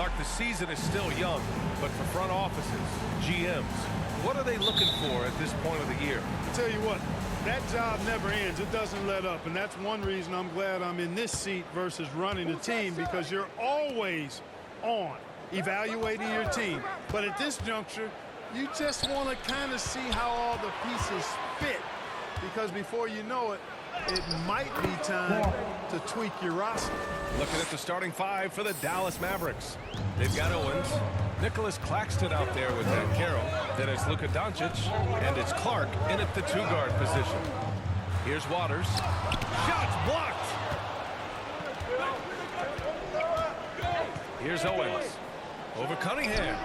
Clark, the season is still young, but for front offices, GMs, what are they looking for at this point of the year? I'll tell you what, that job never ends. It doesn't let up, and that's one reason I'm glad I'm in this seat versus running a team, because you're always on evaluating your team. But at this juncture, you just want to kind of see how all the pieces fit, because before you know it, it might be time to tweak your roster. Looking at the starting five for the Dallas Mavericks. They've got Owens, Nicholas Claxton out there with Ben Carroll. Then it's Luka Doncic, and it's Clark in at the two-guard position. Here's Waters. Shots blocked. Here's Owens. Over Cunningham.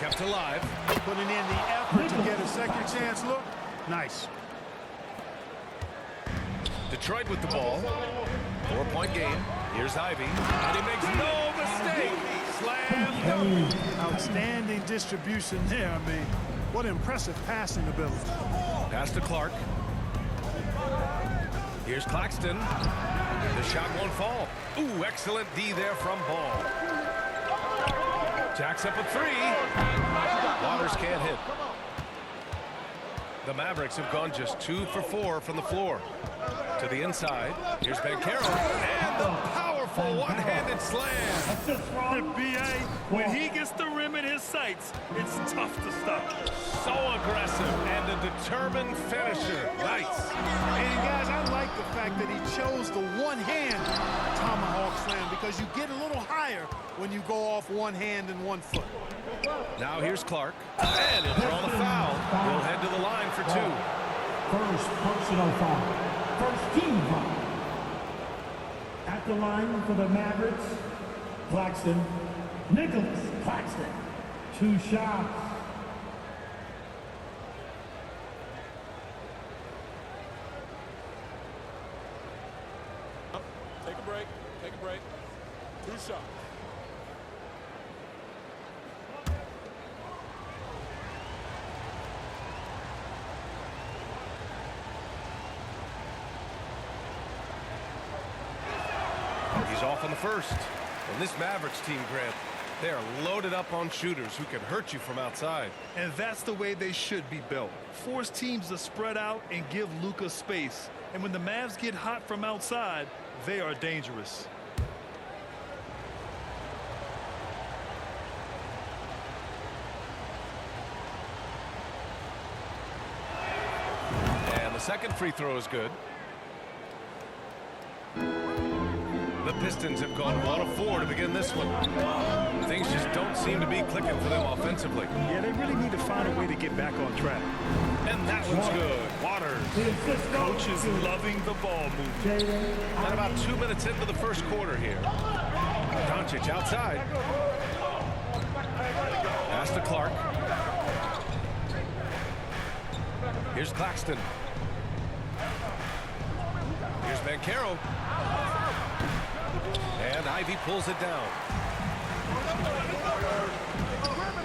Kept alive. Putting in the effort to get a second chance look. Nice. Detroit with the ball. 4-point game. Here's Ivy. And he makes no mistake. Slam dunk. Outstanding distribution there. I mean, what impressive passing ability. Pass to Clark. Here's Claxton. The shot won't fall. Ooh, excellent D there from Ball. Jacks up a three. Waters can't hit. The Mavericks have gone just 2 for 4 from the floor. To the inside. Here's Ben Carroll. And the powerful one-handed slam. B.A., when he gets the rim in his sights, it's tough to stop. So aggressive and a determined finisher. Nice. And guys, I like the fact that he chose the one-hand tomahawk slam, because you get a little higher when you go off one hand and 1 foot. Now here's Clark. And he'll draw the foul. He'll head to the line for 2. First personal foul. First team foul. At the line for the Mavericks, Claxton. Nicholas Claxton. 2 shots. Take a break. Take a break. 2 shots. He's off on the first. And this Mavericks team, Grant, they are loaded up on shooters who can hurt you from outside. And that's the way they should be built. Force teams to spread out and give Luka space. And when the Mavs get hot from outside, they are dangerous. And the second free throw is good. The Pistons have gone 1 of 4 to begin this one. Things just don't seem to be clicking for them offensively. Yeah, they really need to find a way to get back on track. And that one's good. Waters. Coach is loving the ball movement. And about 2 minutes into the first quarter here. Doncic outside. Pass to Clark. Here's Claxton. Here's Ben Carroll. And Ivy pulls it down.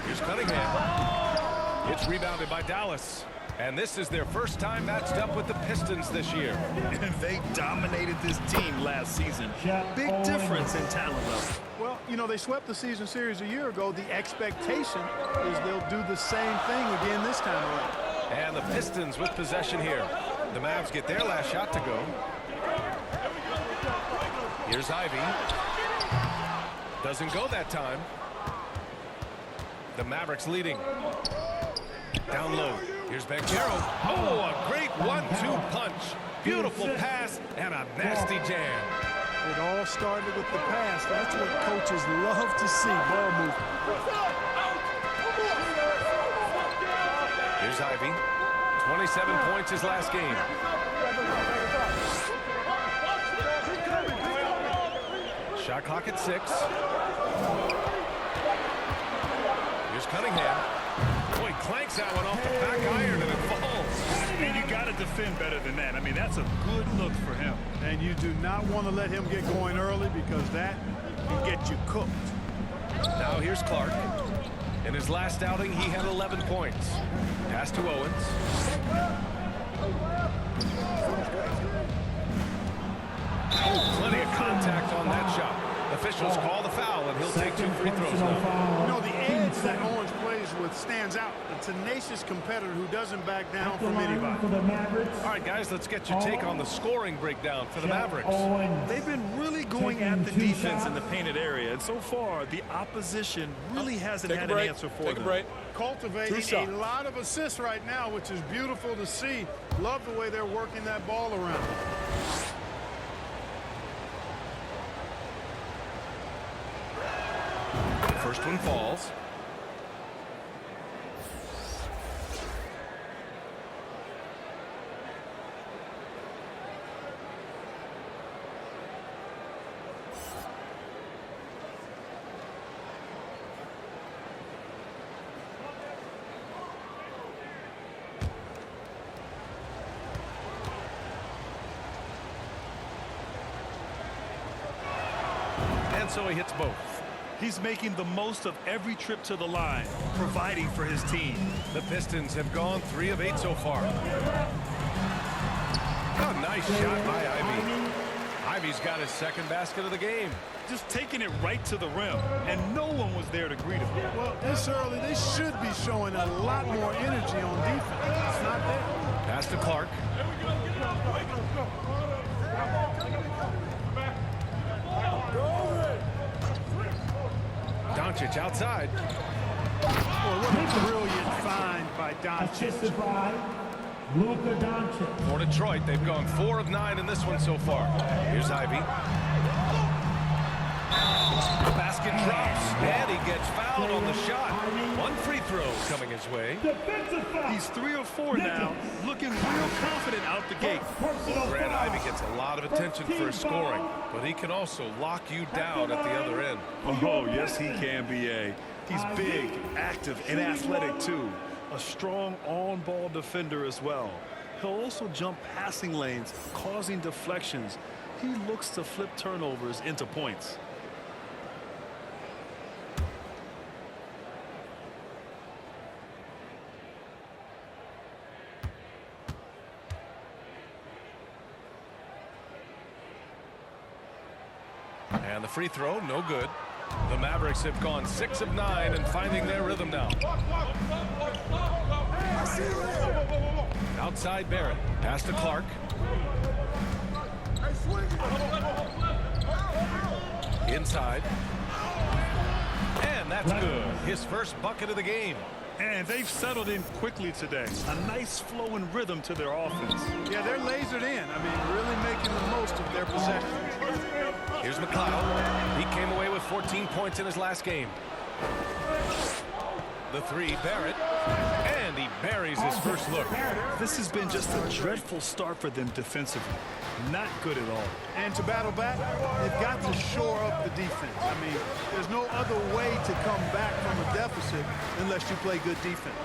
Here's Cunningham. It's rebounded by Dallas. And this is their first time matched up with the Pistons this year. And they dominated this team last season. Big difference in talent level. Well, you know, they swept the season series a year ago. The expectation is they'll do the same thing again this time around. And the Pistons with possession here. The Mavs get their last shot to go. Here's Ivy. Doesn't go that time. The Mavericks leading. Down low. Here's Ben Carroll. Oh, a great 1-2 punch. Beautiful pass and a nasty jam. It all started with the pass. That's what coaches love to see, ball movement. Here's Ivy. 27 points his last game. Shot clock at 6. Here's Cunningham. Boy, clanks that one off the back iron and it falls. And you got to defend better than that. I mean, that's a good look for him. And you do not want to let him get going early, because that can get you cooked. Now here's Clark. In his last outing, he had 11 points. Pass to Owens. Oh, plenty of contact on that shot. Officials call the foul, and he'll take 2 free throws Personal now. foul. You know, the edge that Orange plays with stands out. A tenacious competitor who doesn't back down At the from line anybody. for the Mavericks. All right, guys, let's get your take on the scoring breakdown for the Mavericks. Owens. They've been really going Taking at the 2 defense in the shots. painted area, and so far the opposition really hasn't Take had a an break. answer for Take them. a break. Cultivating 2 shots. a lot of assists right now, which is beautiful to see. Love the way they're working that ball around. First one falls. And so he hits both. He's making the most of every trip to the line, providing for his team. The Pistons have gone 3 of 8 so far. Oh, nice shot by Ivy. Ivy's got his second basket of the game. Just taking it right to the rim, and no one was there to greet him. Well, this early, they should be showing a lot more energy on defense. It's not there. Pass to Clark. Doncic outside. Boy, what a brilliant find by Doncic. Assisted by Luka Doncic. For Detroit, they've gone 4 of 9 in this one so far. Here's Ivy. The basket drops, and he gets fouled on the shot. 1 free throw coming his way. Defensive foul. He's 3 or 4 now, looking real confident out the gate. Personal Brad foul. Ivy gets a lot of attention for his scoring, but he can also lock you down at the other end. Oh, yes, he can, B.A. He's big, active, and athletic, too. A strong on-ball defender as well. He'll also jump passing lanes, causing deflections. He looks to flip turnovers into points. And the free throw, no good. The Mavericks have gone 6 of 9 and finding their rhythm now. Outside Barrett. Pass to Clark. Inside. And that's good. His first bucket of the game. And they've settled in quickly today. A nice flowing rhythm to their offense. Yeah, they're lasered in. I mean, really making the most of their possession. Here's McLeod. He came away with 14 points in his last game. The 3, Barrett. And he buries his first look. This has been just a dreadful start for them defensively. Not good at all. And to battle back, they've got to shore up the defense. I mean, there's no other way to come back from a deficit unless you play good defense.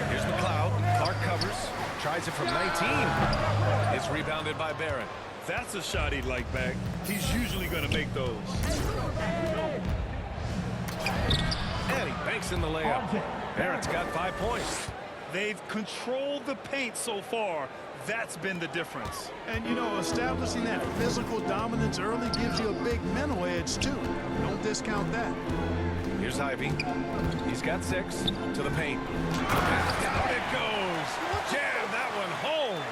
Here's McLeod. Clark covers. Tries it from 19. It's rebounded by Barrett. That's a shot he'd like back. He's usually going to make those. And he banks in the layup. Barrett's got 5 points. They've controlled the paint so far. That's been the difference. And, you know, establishing that physical dominance early gives you a big mental edge, too. Don't discount that. Here's Ivy. He's got 6 to the paint. Down it goes. Jam that one home.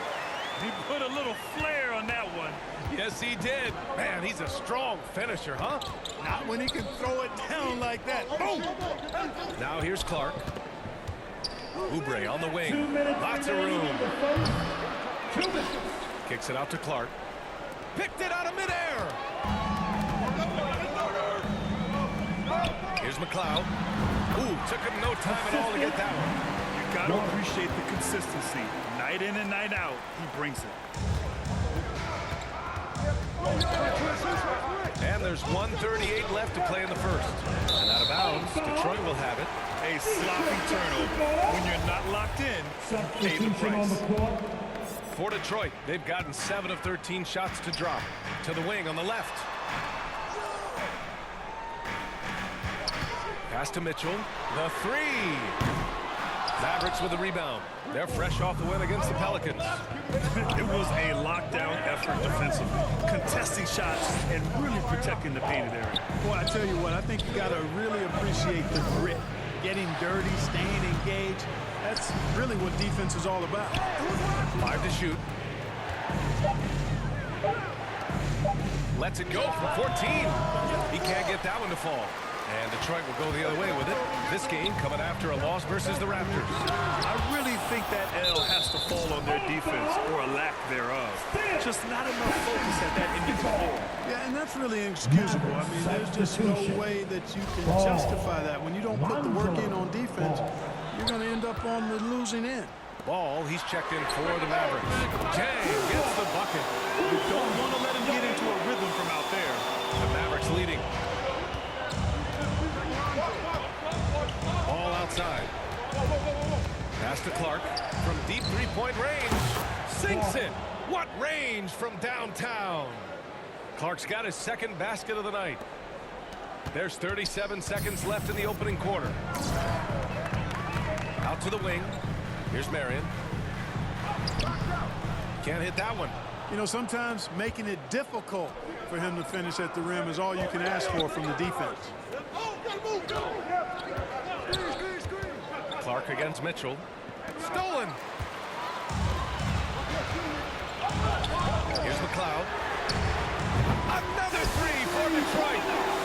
He put a little flair on that one. Yes, he did. Man, he's a strong finisher, huh? Not when he can throw it down like that. Boom! Now here's Clark. Oubre on the 2 wing. minutes Lots of remaining room. in the first. 2 minutes. Kicks it out to Clark. Picked it out of midair. Here's McLeod. Ooh, took him no time at all to get that one. You got to appreciate the consistency. Night in and night out, he brings it. And there's 1:38 left to play in the first. And out of bounds, Detroit will have it. A sloppy turnover. When you're not locked in, pay the Substitution on the price. court. For Detroit, they've gotten 7 of 13 shots to drop. To the wing on the left. Pass to Mitchell. The 3. Mavericks with the rebound. They're fresh off the win against the Pelicans. It was a lockdown effort. effort defensively, contesting shots and really protecting the painted area. Boy, I tell you what, I think you got to really appreciate the grit. Getting dirty, staying engaged. That's really what defense is all about. 5 to shoot. Lets it go from 14. He can't get that one to fall. And Detroit will go the other way with it. This game coming after a loss versus the Raptors. I really think that L has to fall on their defense or a lack thereof. Just not enough focus at that end of the floor. Yeah, and that's really inexcusable. I mean, there's just no way that you can justify that. When you don't put the work in on defense, you're going to end up on the losing end. Ball, he's checked in for the Mavericks. Jang gets the bucket. You don't want to let him get into a rhythm from out there. The Mavericks leading. Ball outside. Pass to Clark from deep three-point range. Sinks it. What range from downtown. Clark's got his second basket of the night. There's 37 seconds left in the opening quarter. Out to the wing. Here's Marion. Can't hit that one. You know, sometimes making it difficult for him to finish at the rim is all you can ask for from the defense. Clark against Mitchell. Stolen. Here's McLeod. Another three for Detroit.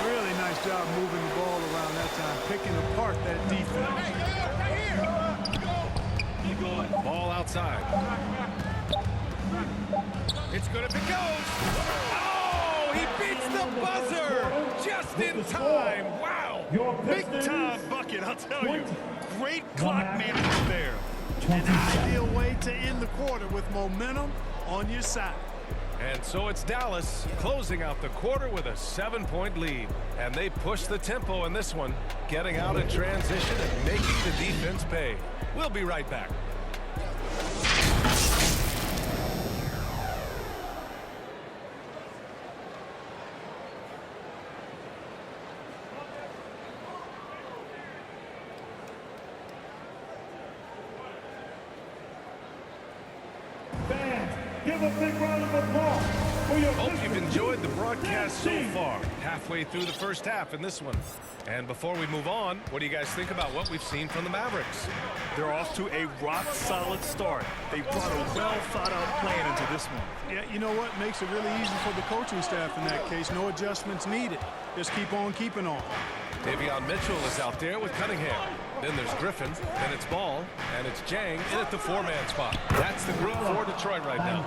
Really nice job moving the ball around that time, picking apart that defense. Ball outside. It's good if it goes. Oh, he beats the buzzer just in time. Wow. Big time bucket, I'll tell you. Great clock management there. An ideal way to end the quarter with momentum on your side. And so it's Dallas closing out the quarter with a 7-point lead. And they push the tempo in this one, getting out in transition and making the defense pay. We'll be right back. Fans, give a big round of applause for your Hope you've enjoyed the broadcast so far. Halfway through the first half in this one. And before we move on, what do you guys think about what we've seen from the Mavericks? They're off to a rock-solid start. They brought a well-thought-out plan into this one. Yeah, you know what? Makes it really easy for the coaching staff in that case. No adjustments needed. Just keep on keeping on. Davion Mitchell is out there with Cunningham. Then there's Griffin, then it's Ball, and it's Jang in at the 4-man spot. That's the group for Detroit right now.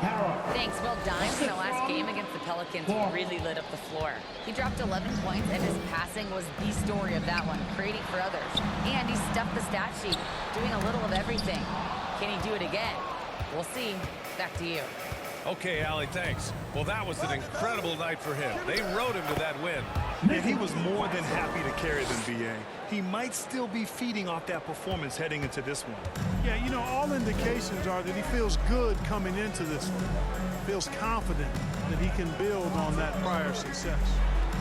Thanks. Well, Dimes in the last game against the Pelicans really lit up the floor. He dropped 11 points, and his passing was the story of that one, creating for others. And he stuffed the stat sheet, doing a little of everything. Can he do it again? We'll see. Back to you. Okay, Allie, thanks. Well, that was an incredible night for him. They rode him to that win. And he was more than happy to carry them, B.A. He might still be feeding off that performance heading into this one. Yeah, you know, all indications are that he feels good coming into this one. Feels confident that he can build on that prior success.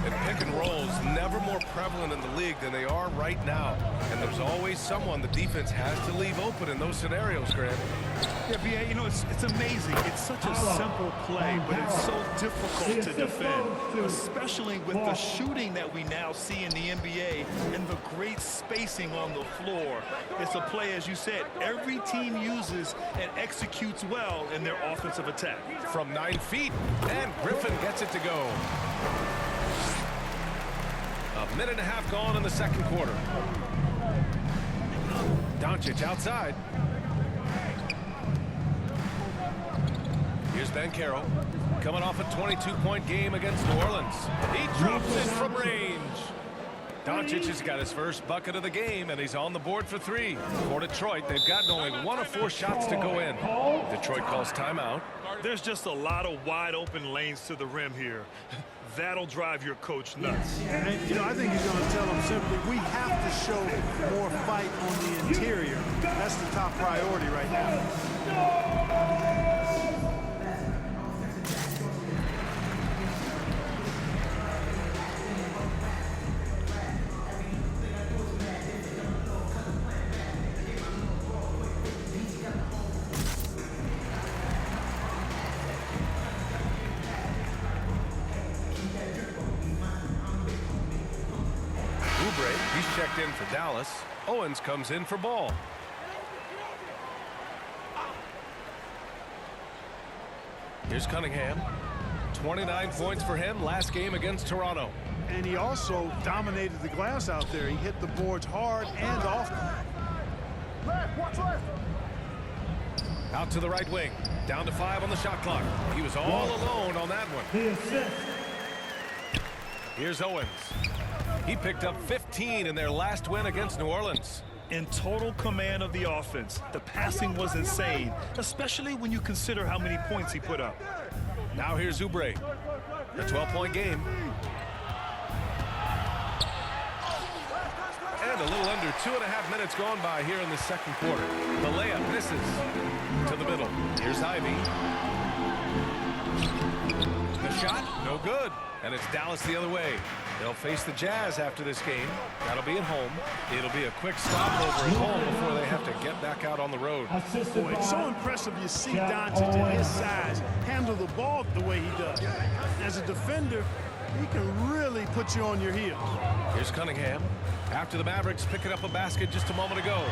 And pick and rolls never more prevalent in the league than they are right now. And there's always someone the defense has to leave open in those scenarios, Grant. Yeah, B.A., you know, it's amazing. It's such a simple play, but it's so difficult to defend, especially with the shooting that we now see in the NBA and the great spacing on the floor. It's a play, as you said, every team uses and executes well in their offensive attack. From 9 feet, and Griffin gets it to go. A minute and a half gone in the second quarter. Doncic outside. Here's Banchero, coming off a 22-point game against New Orleans. He drops it from range. Doncic has got his first bucket of the game, and he's on the board for 3. For Detroit, they've gotten only 1 of 4 shots to go in. Detroit calls timeout. There's just a lot of wide open lanes to the rim here. That'll drive your coach nuts. And, you know, I think he's going to tell them simply, we have to show more fight on the interior. That's the top priority right now. checked in for Dallas. Owens comes in for Ball. Here's Cunningham. 29 points for him last game against Toronto. And he also dominated the glass out there. He hit the boards hard and often. Out to the right wing. Down to 5 on the shot clock. He was all alone on that one. The assist. Here's Owens. He picked up 15 in their last win against New Orleans. In total command of the offense. The passing was insane, especially when you consider how many points he put up. Now here's Oubre. A 12-point game. And a little under 2.5 minutes gone by here in the second quarter. The layup misses to the middle. Here's Ivy. The shot, no good. And it's Dallas the other way. They'll face the Jazz after this game. That'll be at home. It'll be a quick stopover at home before they have to get back out on the road. Assisted Boy, it's so impressive you see Doncic at his size handle the ball the way he does. As a defender, he can really put you on your heels. Here's Cunningham. After the Mavericks picking up a basket just a moment ago.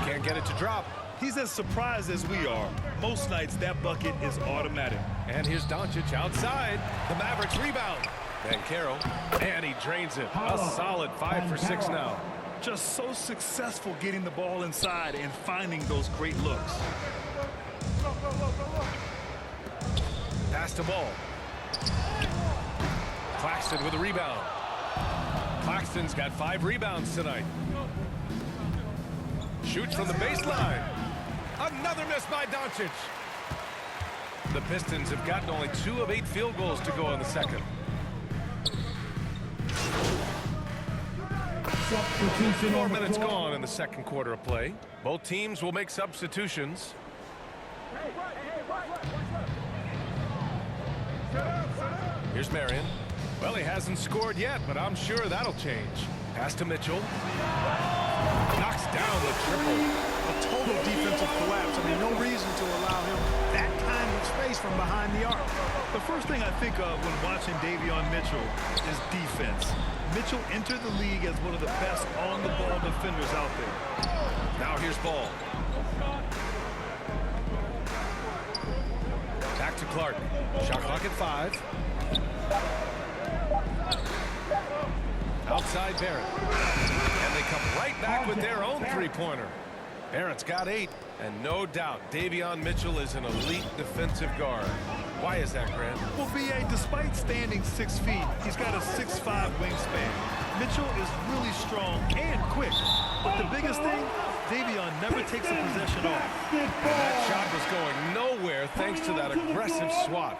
Can't get it to drop. He's as surprised as we are. Most nights that bucket is automatic. And here's Doncic outside. The Mavericks rebound. Banchero, and he drains it. A solid 5 for 6 now. Just so successful getting the ball inside and finding those great looks. Pass to Ball. Claxton with a rebound. Claxton's got 5 rebounds tonight. Shoots from the baseline. Another miss by Doncic. The Pistons have gotten only 2 of 8 field goals to go in the second. Substitution 4 on the minutes floor. gone in the second quarter of play. Both teams will make substitutions. Here's Marion. Well, he hasn't scored yet, but I'm sure that'll change. Pass to Mitchell. Knocks down the triple. A total defensive collapse. I mean, no reason to allow him that kind of space from behind the arc. The first thing I think of when watching Davion Mitchell is defense. Mitchell entered the league as one of the best on-the-ball defenders out there. Now here's Ball. Back to Clark. Shot clock at 5. Outside Barrett. And they come right back with their own three-pointer. Barrett's got 8. And no doubt, Davion Mitchell is an elite defensive guard. Why is that, Grant? Well, B.A., despite standing 6 feet, he's got a 6'5" wingspan. Mitchell is really strong and quick. But the biggest thing, Davion never takes a possession off. That shot was going nowhere thanks to that aggressive swat.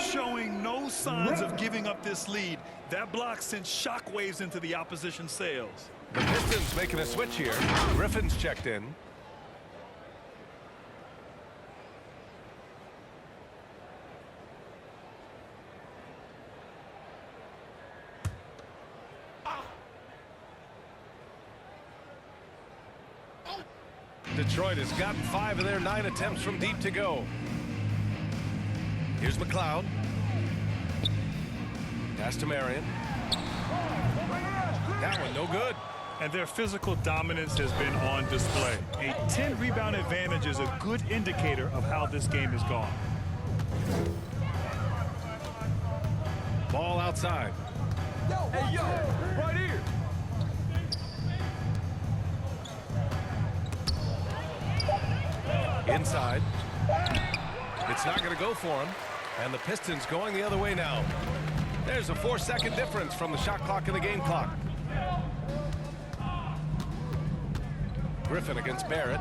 Showing no signs of giving up this lead. That block sent shockwaves into the opposition sails. The Pistons making a switch here. Griffin's checked in. Detroit has gotten 5 of their 9 attempts from deep to go. Here's McLeod. Pass to Marion. That one no good. And their physical dominance has been on display. A 10-rebound advantage is a good indicator of how this game has gone. Ball outside. Hey, yo, right here. Inside. It's not going to go for him. And the Pistons going the other way now. There's a 4-second difference from the shot clock and the game clock. Griffin against Barrett.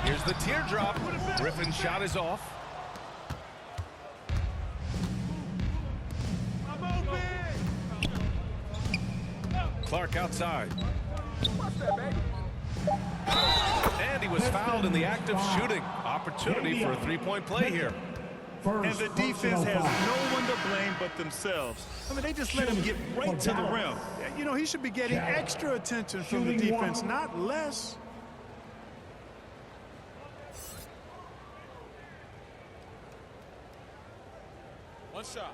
Here's the teardrop. Griffin's shot is off. Clark outside. And he was fouled in the act of shooting. Opportunity for a 3-point play here. And the defense has no one to blame but themselves. I mean, they just let him get right to the rim. You know, he should be getting extra attention from the defense, not less. One shot.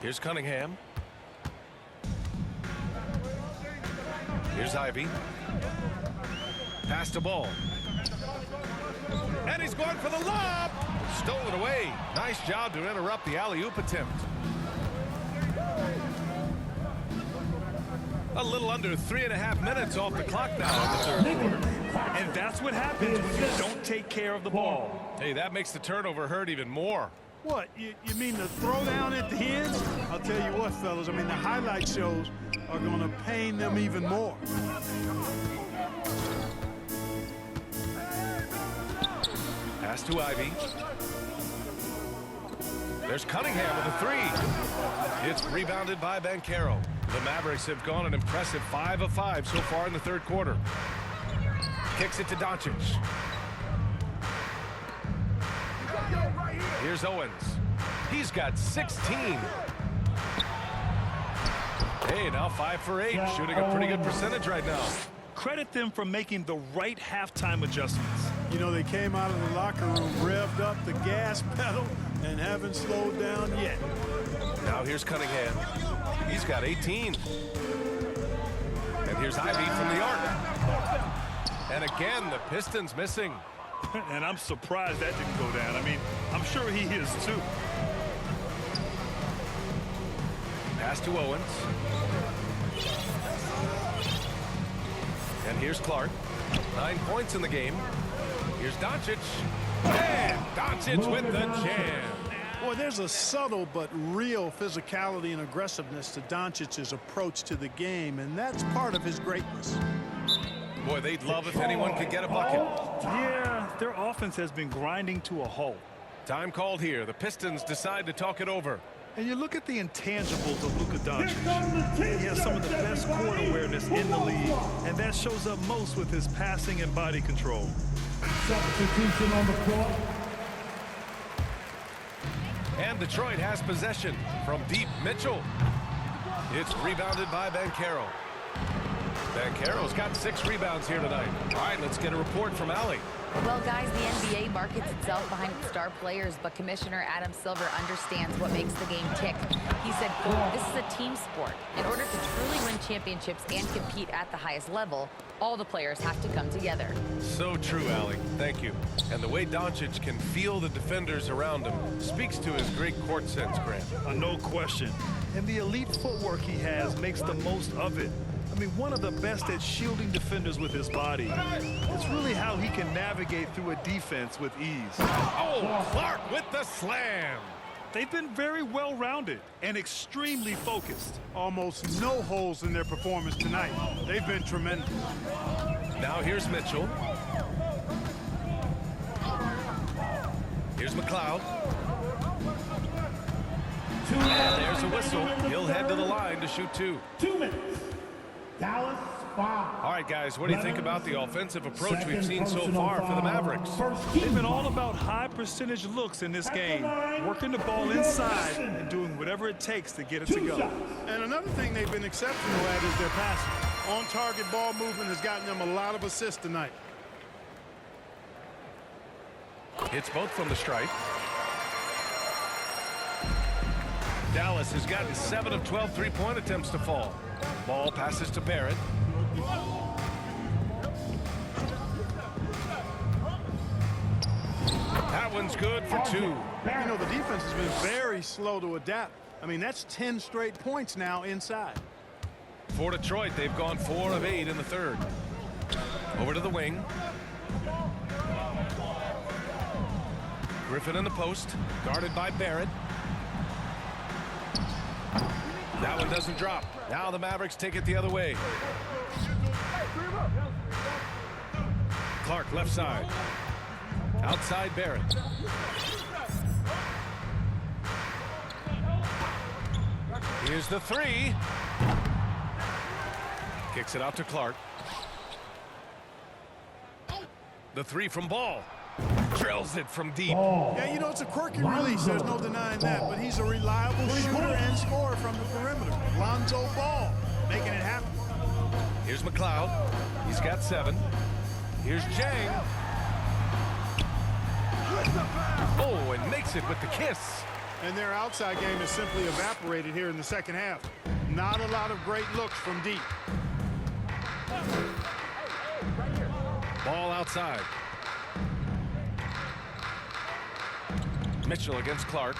Here's Cunningham. Here's Ivy. Pass the ball. And he's going for the lob. Stolen away. Nice job to interrupt the alley-oop attempt. A little under 3.5 minutes off the clock now in the third quarter. And that's what happens when you don't take care of the ball. Hey, that makes the turnover hurt even more. What, you mean the throwdown at the end? I'll tell you what, fellas, I mean, the highlight shows are going to pain them even more. Pass to Ivy. There's Cunningham with a three. It's rebounded by Banchero. The Mavericks have gone an impressive 5 of 5 so far in the third quarter. Kicks it to Doncic. Here's Owens. He's got 16. Hey, now 5 for 8, shooting a pretty good percentage right now. Credit them for making the right halftime adjustments. You know, they came out of the locker room, revved up the gas pedal, and haven't slowed down yet. Now here's Cunningham. He's got 18. And here's Ivy from the arc. And again, the Pistons missing. And I'm surprised that didn't go down. I mean, I'm sure he is too. Pass to Owens. And here's Clark. 9 points in the game. Here's Doncic. And Doncic with the jam. Boy, there's a subtle but real physicality and aggressiveness to Doncic's approach to the game, and that's part of his greatness. Boy, they'd love if anyone could get a bucket. Yeah, their offense has been grinding to a halt. Time called here. The Pistons decide to talk it over. And you look at the intangibles of Luka Doncic. He has some of the best court awareness in the league, and that shows up most with his passing and body control. Substitution on the court. And Detroit has possession from deep. Mitchell. It's rebounded by Banchero. Banchero's got 6 rebounds here tonight. All right, let's get a report from Allie. Well, guys, the NBA markets itself behind its star players, but Commissioner Adam Silver understands what makes the game tick. He said, quote, "This is a team sport. In order to truly win championships and compete at the highest level, all the players have to come together." So true, Allie. Thank you. And the way Doncic can feel the defenders around him speaks to his great court sense, Grant. No question. And the elite footwork he has makes the most of it. I mean, one of the best at shielding defenders with his body. It's really how he can navigate through a defense with ease. Oh, Clark with the slam. They've been very well-rounded and extremely focused. Almost no holes in their performance tonight. They've been tremendous. Now here's Mitchell. Here's McLeod. And there's a whistle. He'll head to the line to shoot 2. 2 minutes. Dallas 5. All right, guys, what do you think about the offensive approach we've seen so far for the Mavericks? They've been all about high percentage looks in this game, working the ball inside and doing whatever it takes to get it to go. And another thing they've been exceptional at is their passing. On-target ball movement has gotten them a lot of assists tonight. Hits both from the stripe. Dallas has gotten 7 of 12 three-point attempts to fall. Ball passes to Barrett. That one's good for 2. You know, the defense has been very slow to adapt. I mean, that's 10 straight points now inside. For Detroit, they've gone 4 of 8 in the third. Over to the wing. Griffin in the post, guarded by Barrett. That one doesn't drop. Now the Mavericks take it the other way. Clark left side. Outside Barrett. Here's the 3. Kicks it out to Clark. The 3 from Ball. Drills it from deep. Yeah, you know, it's a quirky release. There's no denying that. But he's a reliable shooter and scorer from the perimeter. Lonzo Ball making it happen. Here's McLeod. He's got 7. Here's Jang. Oh, and makes it with the kiss. and their outside game has simply evaporated here in the second half. Not a lot of great looks from deep. Ball outside. Mitchell against Clark.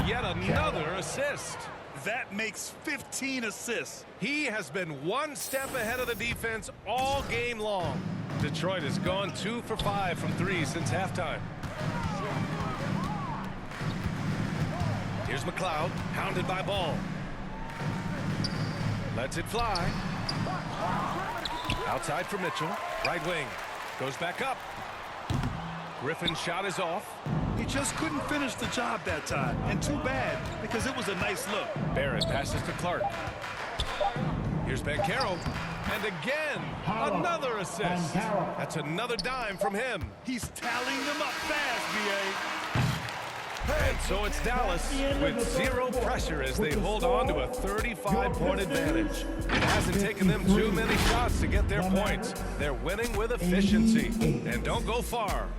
Yet another assist. That makes 15 assists. He has been one step ahead of the defense all game long. Detroit has gone 2 for 5 from 3 since halftime. Here's McLeod, hounded by Ball. Lets it fly. Outside for Mitchell. Right wing. Goes back up. Griffin's shot is off. He just couldn't finish the job that time. And too bad, because it was a nice look. Barrett passes to Clark. Here's Banchero. And again, another assist. That's another dime from him. He's tallying them up fast, B.A. And so it's Dallas with zero pressure as they hold on to a 35-point advantage. It hasn't taken them too many shots to get their points. They're winning with efficiency. And don't go far.